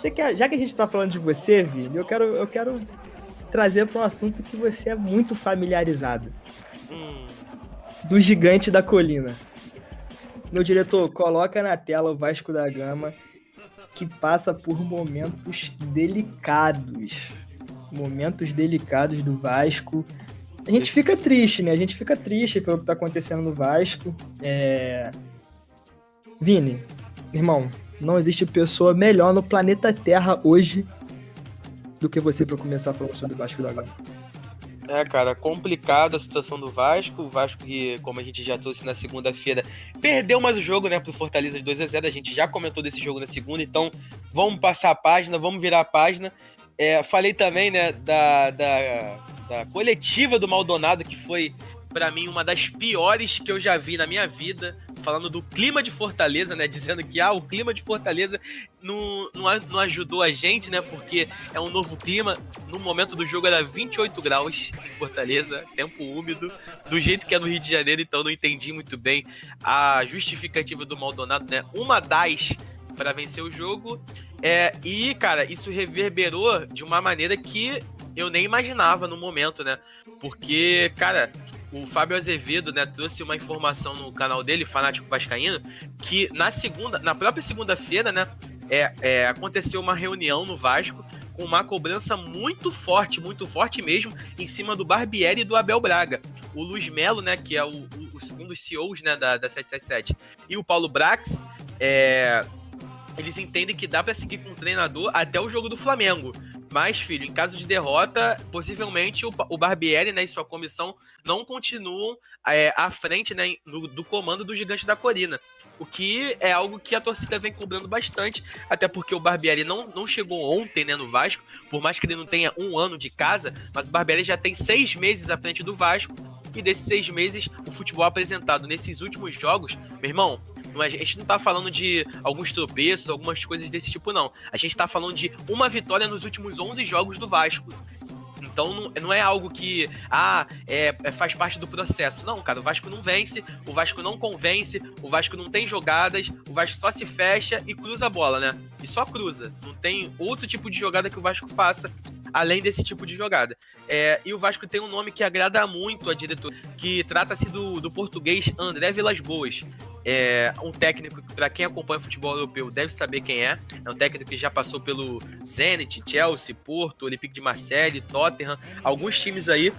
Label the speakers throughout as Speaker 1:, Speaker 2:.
Speaker 1: Já que a gente tá falando de você, Vini, eu quero trazer para um assunto que você é muito familiarizado.
Speaker 2: Hum,
Speaker 1: Do Gigante da Colina. Meu diretor, coloca na tela o Vasco da Gama, que passa por momentos delicados. Momentos delicados do Vasco. A gente fica triste, né? A gente fica triste pelo que tá acontecendo no Vasco. Vini, irmão, não existe pessoa melhor no planeta Terra hoje do que você para começar falando sobre o Vasco da Gama.
Speaker 2: cara, complicada a situação do Vasco. O Vasco que, como a gente já trouxe na segunda-feira, perdeu mais o jogo, né, pro Fortaleza de 2-0. A gente já comentou desse jogo na segunda, então vamos passar a página, vamos virar a página. Falei também, né, da coletiva do Maldonado, que foi, pra mim, uma das piores que eu já vi na minha vida, falando do clima de Fortaleza, né, dizendo que o clima de Fortaleza não ajudou a gente, né, porque é um novo clima. No momento do jogo era 28 graus em Fortaleza, tempo úmido, do jeito que é no Rio de Janeiro, então não entendi muito bem a justificativa do Maldonado, né, uma das para vencer o jogo. E, cara, isso reverberou de uma maneira que eu nem imaginava no momento, né? Porque, cara, o Fábio Azevedo, né, trouxe uma informação no canal dele, Fanático Vascaíno, que na própria segunda-feira, né, aconteceu uma reunião no Vasco com uma cobrança muito forte mesmo, em cima do Barbieri e do Abel Braga. O Luiz Melo, né, que é um dos CEOs, né, da 777, e o Paulo Brax, eles entendem que dá pra seguir com o treinador até o jogo do Flamengo. Mas, filho, em caso de derrota, possivelmente o Barbieri, né, e sua comissão não continuam à frente, né, do comando do Gigante da Colina. O que é algo que a torcida vem cobrando bastante, até porque o Barbieri não chegou ontem, né, no Vasco, por mais que ele não tenha um ano de casa, mas o Barbieri já tem 6 meses à frente do Vasco, e desses 6 meses, o futebol apresentado nesses últimos jogos, meu irmão, a gente não tá falando de alguns tropeços, algumas coisas desse tipo, não. A gente tá falando de uma vitória nos últimos 11 jogos do Vasco. Então não é algo que faz parte do processo. Não, cara, o Vasco não vence, o Vasco não convence, o Vasco não tem jogadas, o Vasco só se fecha e cruza a bola, né? E só cruza. Não tem outro tipo de jogada que o Vasco faça além desse tipo de jogada. E o Vasco tem um nome que agrada muito a diretora, que trata-se do português André Vilas-Boas. Um técnico que, para quem acompanha o futebol europeu, deve saber quem é. É um técnico que já passou pelo Zenit, Chelsea, Porto, Olympique de Marseille, Tottenham, alguns times aí.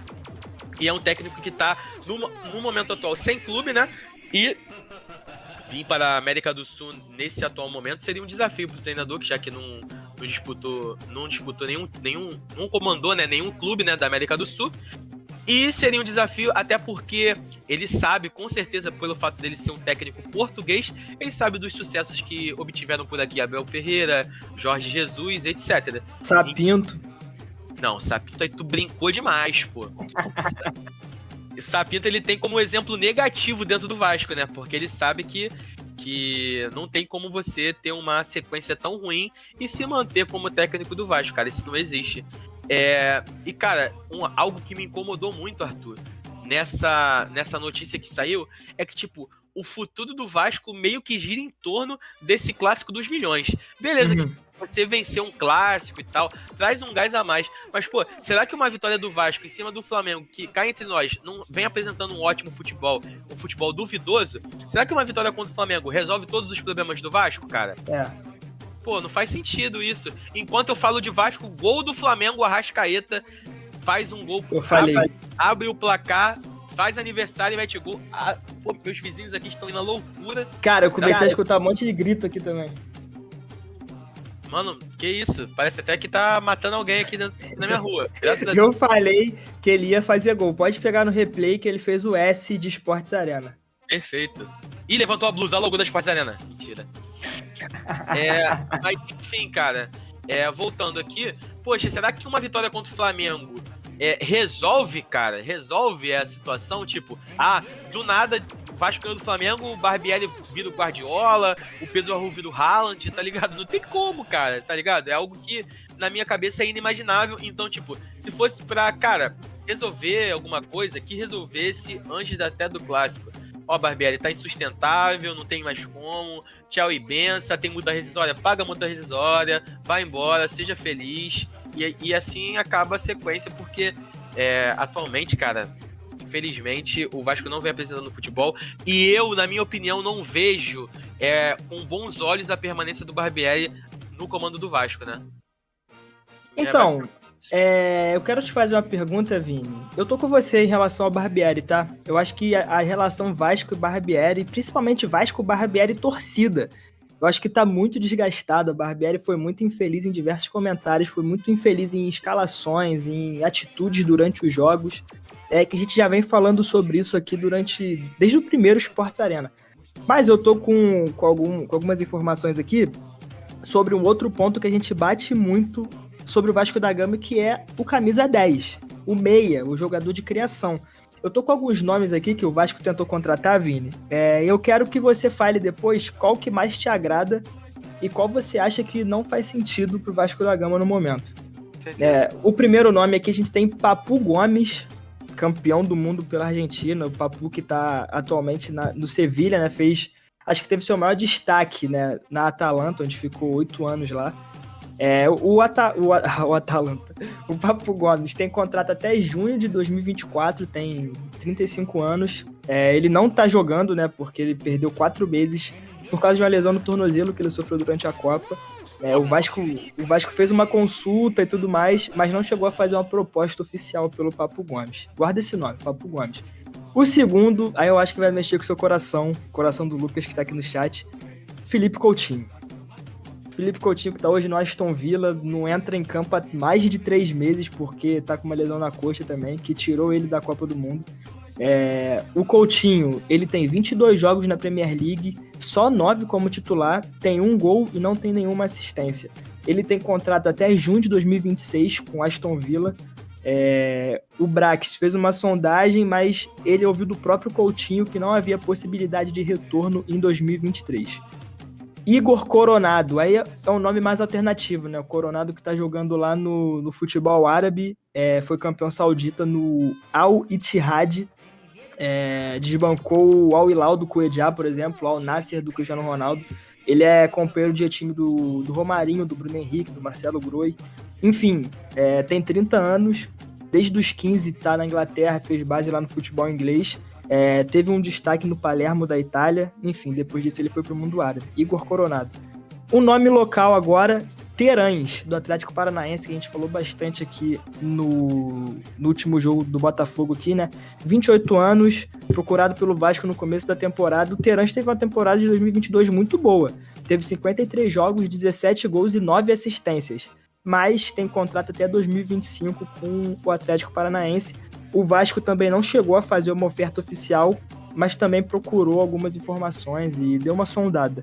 Speaker 2: E é um técnico que tá no momento atual sem clube, né? E vir para a América do Sul nesse atual momento seria um desafio para o treinador, que já que não disputou não comandou, né, nenhum clube, né, da América do Sul. E seria um desafio até porque ele sabe, com certeza, pelo fato dele ser um técnico português, ele sabe dos sucessos que obtiveram por aqui Abel Ferreira, Jorge Jesus, etc.
Speaker 1: Sapinto.
Speaker 2: Não, Sapinto aí tu brincou demais, pô. Sapinto ele tem como exemplo negativo dentro do Vasco, né? Porque ele sabe que não tem como você ter uma sequência tão ruim e se manter como técnico do Vasco, cara. Isso não existe. E, cara, algo que me incomodou muito, Arthur, nessa notícia que saiu, é que, tipo, o futuro do Vasco meio que gira em torno desse clássico dos milhões. Beleza, que você venceu um clássico e tal, traz um gás a mais. Mas, pô, será que uma vitória do Vasco em cima do Flamengo, que cá entre nós, não vem apresentando um ótimo futebol, um futebol duvidoso, será que uma vitória contra o Flamengo resolve todos os problemas do Vasco, cara? Pô, não faz sentido isso. Enquanto eu falo de Vasco, gol do Flamengo, Arrascaeta faz um gol, abre o placar, faz aniversário e mete gol. Pô, meus vizinhos aqui estão indo na loucura.
Speaker 1: Cara, eu comecei a escutar um monte de grito aqui também.
Speaker 2: Mano, que isso? Parece até que tá matando alguém aqui na minha rua.
Speaker 1: Graças a Deus. Eu falei que ele ia fazer gol. Pode pegar no replay que ele fez o S de Sports Arena.
Speaker 2: Perfeito. Ih, levantou a blusa, logo da Sports Arena. Mentira. Mas enfim, cara, voltando aqui, poxa, será que uma vitória contra o Flamengo resolve a situação? Tipo, do nada, Vasco ganhou do Flamengo, o Barbieri vira o Guardiola, o Pedro Arru vira o Haaland, tá ligado? Não tem como, cara, tá ligado? É algo que na minha cabeça é inimaginável. Então, tipo, se fosse pra, cara, resolver alguma coisa, que resolvesse antes até do clássico. ó, Barbieri, tá insustentável, não tem mais como, tchau e benção, tem multa rescisória, paga a multa rescisória, vai embora, seja feliz, e assim acaba a sequência, porque atualmente, cara, infelizmente, o Vasco não vem apresentando no futebol, e eu, na minha opinião, não vejo com bons olhos a permanência do Barbieri no comando do Vasco, né?
Speaker 1: Então, eu quero te fazer uma pergunta, Vini. Eu tô com você em relação ao Barbieri, tá? Eu acho que a relação Vasco e Barbieri, principalmente Vasco, Barbieri e torcida, eu acho que tá muito desgastada. O Barbieri foi muito infeliz em diversos comentários, foi muito infeliz em escalações, em atitudes durante os jogos. Que a gente já vem falando sobre isso aqui desde o primeiro Sports Arena. Mas eu tô com algumas informações aqui sobre um outro ponto que a gente bate muito sobre o Vasco da Gama, que é o camisa 10, o meia, o jogador de criação. Eu tô com alguns nomes aqui que o Vasco tentou contratar, Vini. Eu quero que você fale depois qual que mais te agrada e qual você acha que não faz sentido pro Vasco da Gama no momento. O primeiro nome aqui a gente tem Papu Gomes, campeão do mundo pela Argentina. O Papu que tá atualmente no Sevilha, né? Acho que teve seu maior destaque, né, na Atalanta, onde ficou 8 anos lá. O Atalanta. O Papu Gomes tem contrato até junho de 2024, tem 35 anos. Ele não tá jogando, né, porque ele perdeu 4 meses por causa de uma lesão no tornozelo que ele sofreu durante a Copa. O Vasco fez uma consulta e tudo mais, mas não chegou a fazer uma proposta oficial pelo Papu Gomes. Guarda esse nome, Papu Gomes. O segundo, aí eu acho que vai mexer com o seu coração do Lucas que tá aqui no chat, Felipe Coutinho. Felipe Coutinho, que tá hoje no Aston Villa, não entra em campo há mais de 3 meses, porque tá com uma lesão na coxa também, que tirou ele da Copa do Mundo. O Coutinho, ele tem 22 jogos na Premier League, só 9 como titular, tem 1 gol e não tem nenhuma assistência. Ele tem contrato até junho de 2026 com Aston Villa. O Brax fez uma sondagem, mas ele ouviu do próprio Coutinho que não havia possibilidade de retorno em 2023. Igor Coronado, aí é um nome mais alternativo, né? O Coronado que tá jogando lá no futebol árabe, foi campeão saudita no Al Ittihad, desbancou o Al Hilal do Cuejá, por exemplo, o Al Nassr do Cristiano Ronaldo. Ele é companheiro de time do Romarinho, do Bruno Henrique, do Marcelo Groi. Enfim, tem 30 anos, desde os 15 tá na Inglaterra, fez base lá no futebol inglês. Teve um destaque no Palermo da Itália. Enfim, depois disso ele foi pro mundo árabe. Igor Coronado. Um nome local agora, Terãs, do Atlético Paranaense, que a gente falou bastante aqui no último jogo do Botafogo aqui, né? 28 anos, procurado pelo Vasco no começo da temporada. O Terãs teve uma temporada de 2022 muito boa. Teve 53 jogos, 17 gols e 9 assistências. Mas tem contrato até 2025 com o Atlético Paranaense. O Vasco também não chegou a fazer uma oferta oficial, mas também procurou algumas informações e deu uma sondada.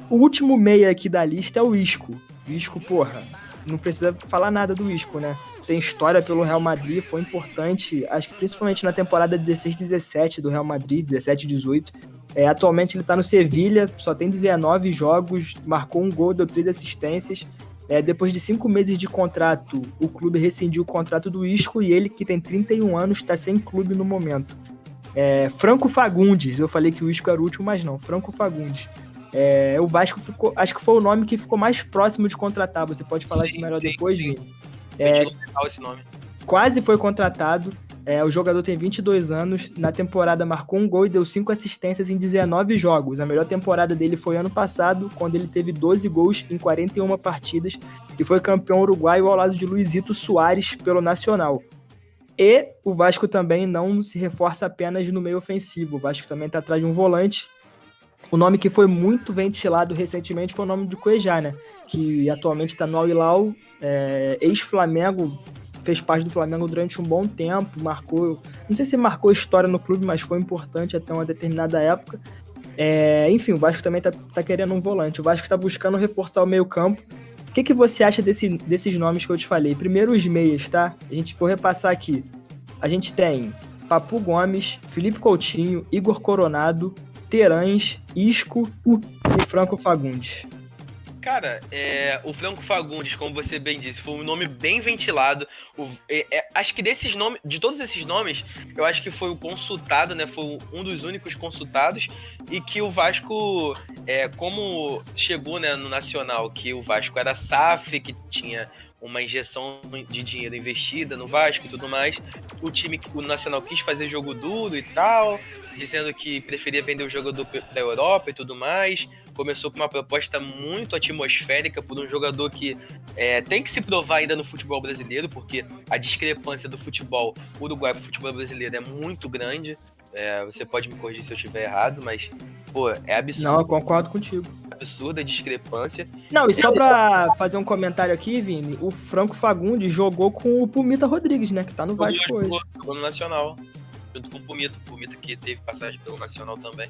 Speaker 1: O último meia aqui da lista é o Isco. O Isco, porra, não precisa falar nada do Isco, né? Tem história pelo Real Madrid, foi importante, acho que principalmente na temporada 16-17 do Real Madrid, 17-18. Atualmente ele tá no Sevilha, só tem 19 jogos, marcou 1 gol, deu 3 assistências. Depois de 5 meses de contrato, o clube rescindiu o contrato do Isco e ele, que tem 31 anos, está sem clube no momento. Franco Fagundes, eu falei que o Isco era o último, mas não, Franco Fagundes. O Vasco acho que foi o nome que ficou mais próximo de contratar, você pode falar isso melhor depois, Vini?
Speaker 2: Esse nome.
Speaker 1: Quase foi contratado. O jogador tem 22 anos, na temporada marcou 1 gol e deu 5 assistências em 19 jogos. A melhor temporada dele foi ano passado, quando ele teve 12 gols em 41 partidas e foi campeão uruguaio ao lado de Luizito Soares pelo Nacional. E o Vasco também não se reforça apenas no meio ofensivo, o Vasco também está atrás de um volante. O nome que foi muito ventilado recentemente foi o nome do Cuejá, né? Que atualmente está no Al Hilal, ex-Flamengo, fez parte do Flamengo durante um bom tempo, não sei se marcou história no clube, mas foi importante até uma determinada época. Enfim, o Vasco também tá querendo um volante. O Vasco tá buscando reforçar o meio campo. O que você acha desses nomes que eu te falei? Primeiro os meias, tá? A gente for repassar aqui. A gente tem Papu Gomes, Felipe Coutinho, Igor Coronado, Terãs, Isco e Franco Fagundes.
Speaker 2: Cara, o Franco Fagundes, como você bem disse, foi um nome bem ventilado. Acho que desses nomes, de todos esses nomes, eu acho que foi o consultado, né? Foi um dos únicos consultados. E que o Vasco, como chegou, né, no Nacional, que o Vasco era SAF, que tinha uma injeção de dinheiro investida no Vasco e tudo mais. O Nacional quis fazer jogo duro e tal, dizendo que preferia vender o jogador da Europa e tudo mais. Começou com uma proposta muito atmosférica por um jogador que tem que se provar ainda no futebol brasileiro, porque a discrepância do futebol uruguaio para o futebol brasileiro é muito grande. Você pode me corrigir se eu estiver errado, mas, pô, é absurdo.
Speaker 1: Não, eu concordo contigo.
Speaker 2: Absurda a discrepância.
Speaker 1: Não, e só pra fazer um comentário aqui, Vini, o Franco Fagundes jogou com o Pumita Rodrigues, né? Que tá no Vasco hoje.
Speaker 2: Jogou no Nacional, junto com o Pumita. O Pumita que teve passagem pelo Nacional também.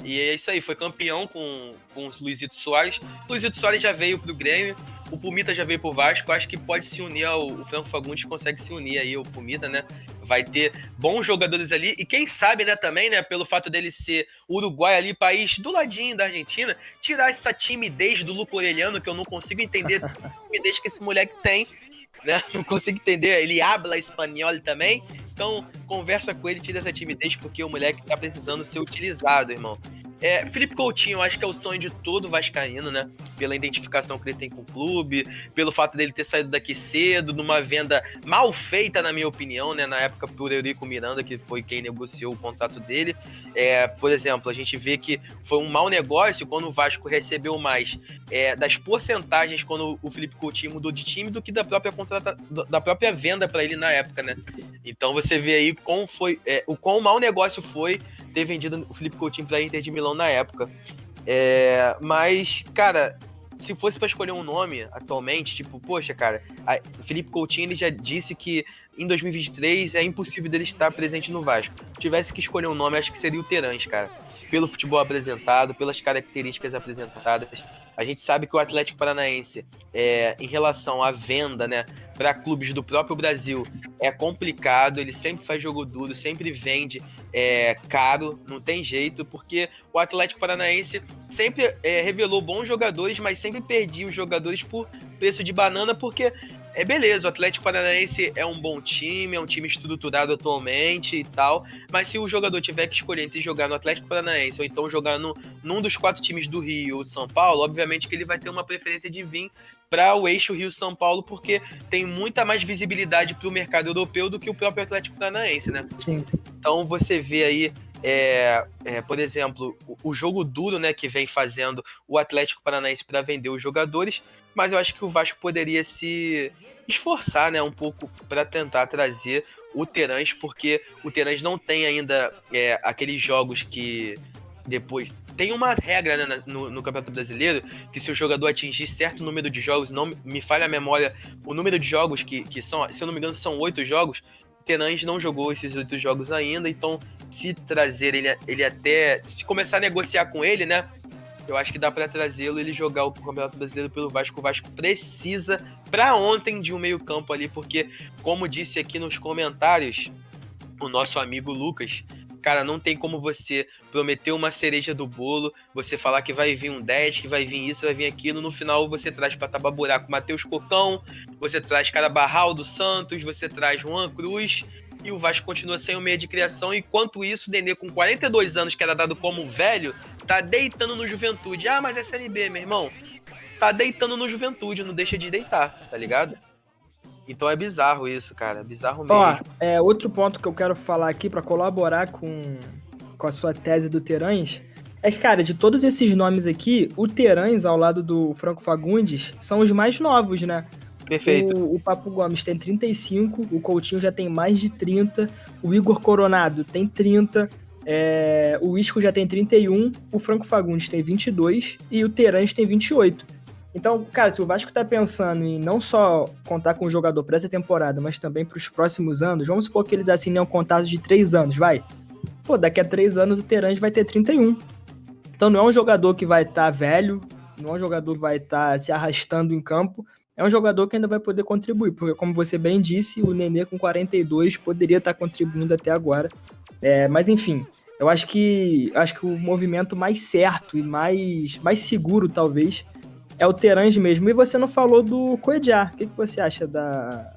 Speaker 2: E é isso aí, foi campeão com o Luizito Soares. O Luizito Soares já veio pro Grêmio, o Pumita já veio pro Vasco. Acho que pode se unir o Franco Fagundes consegue se unir aí ao Pumita, né? Vai ter bons jogadores ali. E quem sabe, né, também, né, pelo fato dele ser Uruguai ali, país do ladinho da Argentina, tirar essa timidez do Luco Orelhano, que eu não consigo entender a timidez que esse moleque tem, né? Não consigo entender. Ele habla espanhol também. Então, conversa com ele, tira essa timidez, porque o moleque tá precisando ser utilizado, irmão. Felipe Coutinho, eu acho que é o sonho de todo vascaíno, né? Pela identificação que ele tem com o clube, pelo fato dele ter saído daqui cedo, numa venda mal feita, na minha opinião, né? Na época, por Eurico Miranda, que foi quem negociou o contrato dele. Por exemplo, a gente vê que foi um mau negócio quando o Vasco recebeu mais das porcentagens quando o Felipe Coutinho mudou de time do que da própria venda para ele na época, né? Então você vê aí o quão mau negócio foi ter vendido o Felipe Coutinho para a Inter de Milão na época. Mas, cara, se fosse para escolher um nome atualmente, tipo, poxa, cara, o Felipe Coutinho ele já disse que em 2023 é impossível dele estar presente no Vasco. Se tivesse que escolher um nome, acho que seria o Terãs, cara. Pelo futebol apresentado, pelas características apresentadas. A gente sabe que o Atlético Paranaense, em relação à venda, né, para clubes do próprio Brasil, é complicado. Ele sempre faz jogo duro, sempre vende caro, não tem jeito, porque o Atlético Paranaense sempre revelou bons jogadores, mas sempre perdia os jogadores por preço de banana, porque beleza, o Atlético Paranaense é um bom time, é um time estruturado atualmente e tal, mas se o jogador tiver que escolher entre jogar no Atlético Paranaense ou então jogar num dos 4 times do Rio ou São Paulo, obviamente que ele vai ter uma preferência de vir para o eixo Rio-São Paulo, porque tem muita mais visibilidade para o mercado europeu do que o próprio Atlético Paranaense, né?
Speaker 1: Sim.
Speaker 2: Então você vê aí, por exemplo, o jogo duro, né, que vem fazendo o Atlético Paranaense para vender os jogadores, mas eu acho que o Vasco poderia se esforçar, né, um pouco para tentar trazer o Terãs, porque o Terãs não tem ainda aqueles jogos que depois... Tem uma regra, né, no Campeonato Brasileiro, que se o jogador atingir certo número de jogos, não me falha a memória, o número de jogos que são, se eu não me engano, são 8 jogos, o Terãs não jogou esses 8 jogos ainda, então se trazer ele até... Se começar a negociar com ele, né, eu acho que dá para trazê-lo, ele jogar o Campeonato Brasileiro pelo Vasco. O Vasco precisa, para ontem, de um meio campo ali, porque, como disse aqui nos comentários, o nosso amigo Lucas... Cara, não tem como você prometer uma cereja do bolo, você falar que vai vir um 10, que vai vir isso, vai vir aquilo, no final você traz pra tapar buraco Matheus Cocão, você traz Carabarral do Santos, você traz Juan Cruz, e o Vasco continua sem o meio de criação, enquanto isso, o Nenê, com 42 anos, que era dado como velho, tá deitando no Juventude. Ah, mas é Série B, meu irmão. Tá deitando no Juventude, não deixa de deitar, tá ligado? Então é bizarro isso, cara. Bizarro mesmo.
Speaker 1: Ó, outro ponto que eu quero falar aqui pra colaborar com a sua tese do Terãs é que, cara, de todos esses nomes aqui, o Terãs, ao lado do Franco Fagundes, são os mais novos, né?
Speaker 2: Perfeito.
Speaker 1: O Papo Gomes tem 35, o Coutinho já tem mais de 30, o Igor Coronado tem 30, o Isco já tem 31, o Franco Fagundes tem 22 e o Terãs tem 28. Então, cara, se o Vasco tá pensando em não só contar com o jogador para essa temporada, mas também para os próximos anos, vamos supor que eles assinem um contrato de 3 anos, vai? Pô, daqui a 3 anos o Terãs vai ter 31. Então não é um jogador que vai estar velho, não é um jogador que vai estar se arrastando em campo, é um jogador que ainda vai poder contribuir, porque como você bem disse, o Nenê com 42 poderia estar contribuindo até agora. Mas enfim, Eu acho que o movimento mais certo e mais seguro, talvez, é o Terãs mesmo. E você não falou do Cuejá. O que você acha da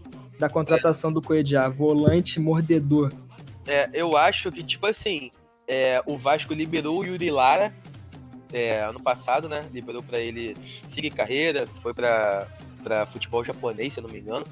Speaker 1: contratação do Cuejá? Volante mordedor.
Speaker 2: Eu acho que, tipo assim, o Vasco liberou o Yuri Lara ano passado, né? Liberou pra ele seguir carreira, foi pra futebol japonês, se eu não me engano.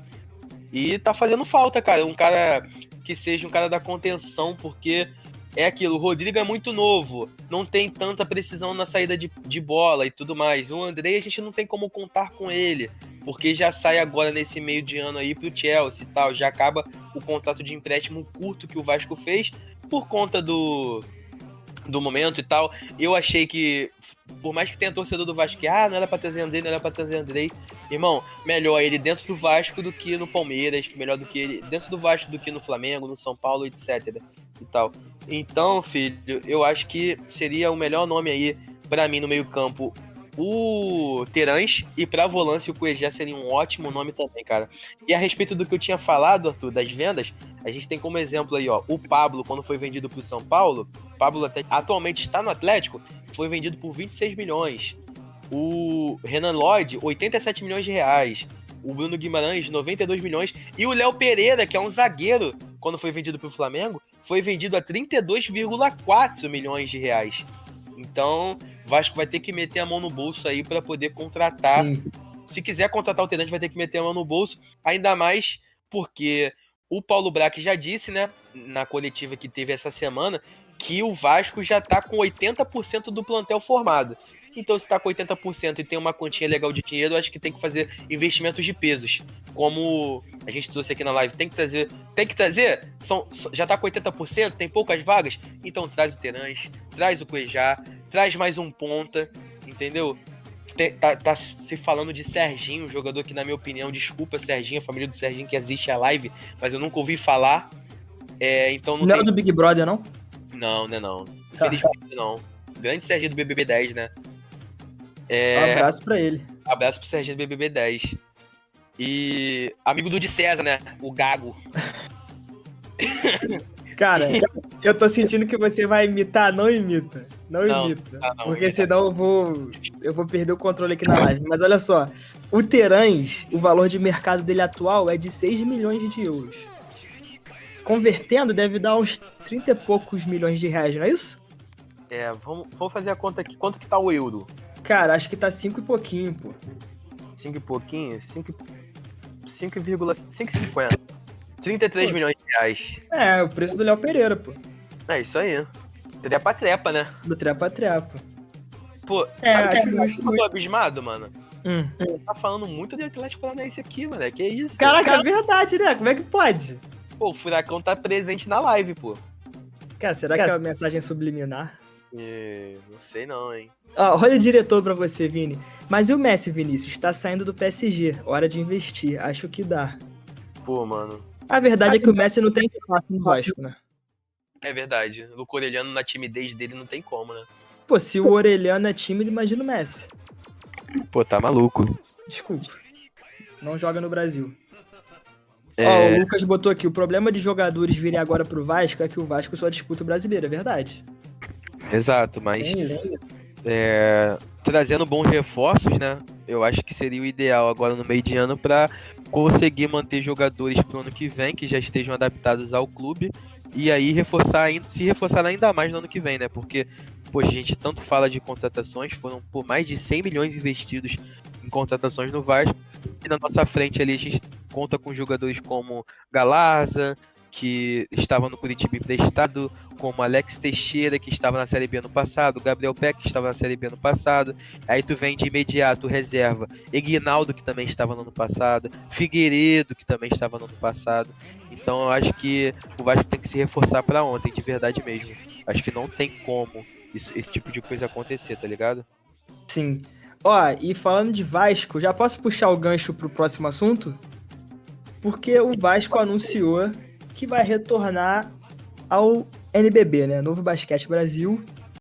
Speaker 2: E tá fazendo falta, cara. Um cara que seja um cara da contenção, porque é aquilo, o Rodrigo é muito novo, não tem tanta precisão na saída de bola e tudo mais. O Andrei, a gente não tem como contar com ele, porque já sai agora nesse meio de ano aí pro Chelsea e tal, já acaba o contrato de empréstimo curto que o Vasco fez por conta do momento e tal. Eu achei que, por mais que tenha torcedor do Vasco, não era pra trazer Andrei, não era pra trazer Andrei. Irmão, melhor ele dentro do Vasco do que no Palmeiras, melhor do que ele dentro do Vasco do que no Flamengo, no São Paulo, etc. E tal. Então, filho, eu acho que seria o melhor nome aí pra mim no meio-campo o Terãs, e pra volância o Cuejá seria um ótimo nome também, cara. E a respeito do que eu tinha falado, Arthur, das vendas, a gente tem como exemplo aí, ó, o Pablo, quando foi vendido pro São Paulo. O Pablo atualmente está no Atlético, foi vendido por 26 milhões. O Renan Lodge, 87 milhões de reais. O Bruno Guimarães, 92 milhões. E o Léo Pereira, que é um zagueiro, quando foi vendido pro Flamengo, foi vendido a 32,4 milhões de reais. Então, o Vasco vai ter que meter a mão no bolso aí para poder contratar. Sim. Se quiser contratar o Tenente, vai ter que meter a mão no bolso. Ainda mais porque o Paulo Braque já disse, né, na coletiva que teve essa semana, que o Vasco já tá com 80% do plantel formado. Então, se tá com 80% e tem uma quantia legal de dinheiro, eu acho que tem que fazer investimentos de pesos. Como a gente trouxe aqui na live, tem que trazer, já tá com 80%, tem poucas vagas, então traz o Terãs, traz o Cuejá, traz mais um ponta, entendeu? Tá se falando de Serginho, um jogador que, na minha opinião, desculpa Serginho, a família do Serginho que assiste a live, mas eu nunca ouvi falar. Então não
Speaker 1: é do Big Brother, não?
Speaker 2: Não. Infelizmente não. Grande Serginho do BBB 10, né?
Speaker 1: Um abraço pra ele.
Speaker 2: Abraço pro Serginho do BBB 10. E amigo do de César, né? O Gago.
Speaker 1: Cara, eu tô sentindo que você vai imitar, não imita. Não imita. Não, porque senão eu vou perder o controle aqui na live. Mas olha só, o Terãs, o valor de mercado dele atual é de 6 milhões de euros. Convertendo, deve dar uns 30 e poucos milhões de reais, não é isso?
Speaker 2: Vamos fazer a conta aqui. Quanto que tá o euro?
Speaker 1: Cara, acho que tá 5 e pouquinho, pô.
Speaker 2: 5 e pouquinho? 5,50. 33 milhões de reais.
Speaker 1: O preço do Léo Pereira, pô.
Speaker 2: É isso aí. Trepa-trepa, né?
Speaker 1: Do trepa-trepa.
Speaker 2: Pô, sabe o que eu tô abismado, mano? Tá falando muito de Atlético Paranaense aqui, mano. Que isso?
Speaker 1: Caraca, é verdade, né? Como é que pode?
Speaker 2: Pô, o Furacão tá presente na live, pô.
Speaker 1: Cara, será que é uma mensagem subliminar?
Speaker 2: Não sei não, hein.
Speaker 1: Olha o diretor pra você, Vini. Mas e o Messi, Vinícius? Tá saindo do PSG. Hora de investir. Acho que dá.
Speaker 2: Pô, mano.
Speaker 1: A verdade é que o Messi não tem espaço no Vasco, né?
Speaker 2: É verdade. O Orelhano, na timidez dele, não tem como, né?
Speaker 1: Pô, se o Orelhano é tímido, imagina o Messi.
Speaker 2: Pô, tá maluco.
Speaker 1: Desculpa. Não joga no Brasil. O Lucas botou aqui, o problema de jogadores virem agora pro Vasco é que o Vasco só disputa o brasileiro, é verdade.
Speaker 2: Exato, mas trazendo bons reforços, né? Eu acho que seria o ideal agora no meio de ano para conseguir manter jogadores pro ano que vem, que já estejam adaptados ao clube, e aí se reforçar ainda mais no ano que vem, né? Porque, a gente tanto fala de contratações, foram por mais de 100 milhões investidos em contratações no Vasco, e na nossa frente ali a gente conta com jogadores como Galarza, que estava no Curitiba emprestado, como Alex Teixeira, que estava na Série B ano passado, Gabriel Peck, que estava na Série B ano passado, aí tu vem de imediato reserva Eguinaldo, que também estava no ano passado, Figueiredo, que também estava no ano passado. Então eu acho que o Vasco tem que se reforçar para ontem, de verdade mesmo. Acho que não tem como esse tipo de coisa acontecer, tá ligado?
Speaker 1: Sim. E falando de Vasco, já posso puxar o gancho pro próximo assunto? Porque o Vasco anunciou que vai retornar ao NBB, né? Novo Basquete Brasil.